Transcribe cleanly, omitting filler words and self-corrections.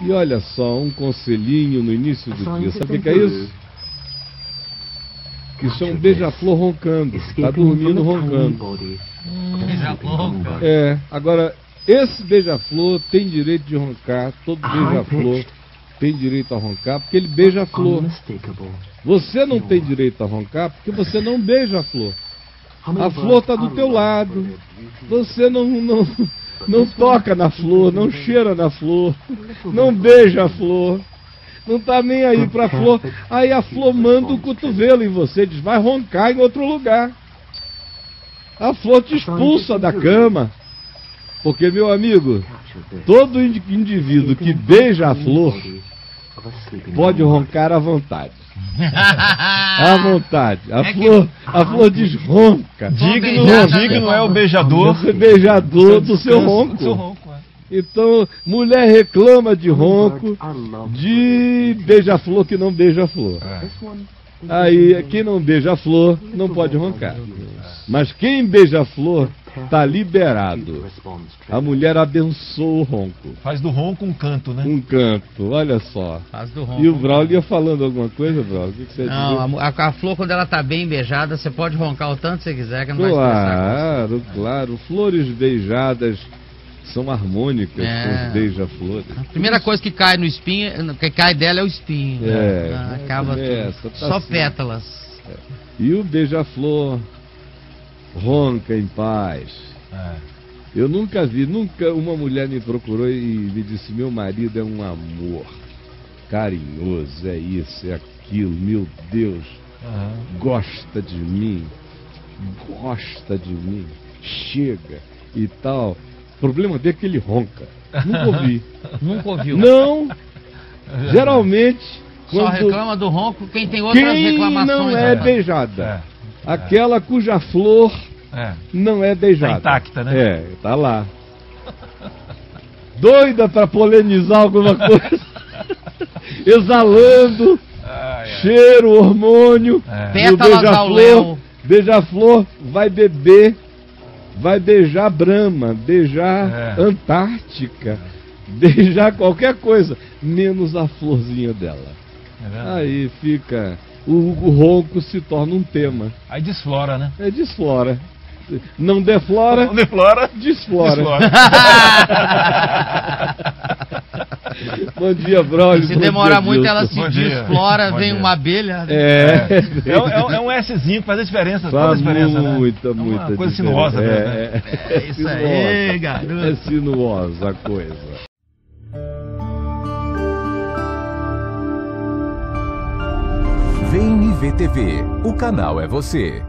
E olha só, um conselhinho no início do dia. Sabe o que é isso? Isso é um beija-flor roncando. Está dormindo roncando. Beija-flor roncando. É, agora, esse beija-flor tem direito de roncar. Todo beija-flor tem direito a roncar, porque ele beija a flor. Você não tem direito a roncar, porque você não beija a flor. A flor está do teu lado. Você não toca na flor, não cheira na flor, não beija a flor, não está nem aí para a flor. Aí a flor manda o cotovelo em você, diz, vai roncar em outro lugar. A flor te expulsa da cama. Porque, meu amigo, todo indivíduo que beija a flor pode roncar à vontade. À vontade. A flor diz ronca. Digno é o beijador. Você beijador do seu ronco. Então, mulher reclama de ronco de beija-flor que não beija a flor. Aí, quem não beija a flor não pode roncar. Mas quem beija a flor está liberado. A mulher abençoa o ronco. Faz do ronco um canto, né? Um canto, olha só. Faz do ronco. E o Braulio ia falando alguma coisa, Braulio? O que você não, a flor, quando ela está bem beijada, você pode roncar o tanto que você quiser, que não vai estressar. Claro. Flores beijadas são harmônicas com os beija-flores. A primeira coisa que cai no espinho, que cai dela é o espinho. Acaba tudo. Só assim. Pétalas. E o beija-flor ronca em paz. Eu nunca uma mulher me procurou e me disse, meu marido é um amor, carinhoso, é isso, é aquilo, meu Deus, gosta de mim, chega e tal. O problema dele é que ele ronca. Nunca ouvi. Nunca ouviu? Não. Geralmente, só reclama do ronco quem tem outras reclamações. Não é beijada. Aquela cuja flor não é beijada. Tá intacta, né? Tá lá. Doida para polinizar alguma coisa. Exalando cheiro, hormônio. Pétalas ao léu. Beija-flor vai beber. Vai beijar Brahma, beijar Antártica, beijar qualquer coisa, menos a florzinha dela. Aí fica, o ronco se torna um tema. Aí desflora, né? Desflora. Não deflora, desflora. Bom dia, Braulio. Se demorar muito, ela se desflora, vem uma abelha. É um Szinho que faz a diferença. Faz a diferença, muita uma coisa sinuosa. É isso aí, garoto. É sinuosa a coisa. Vem me ver TV. O canal é você.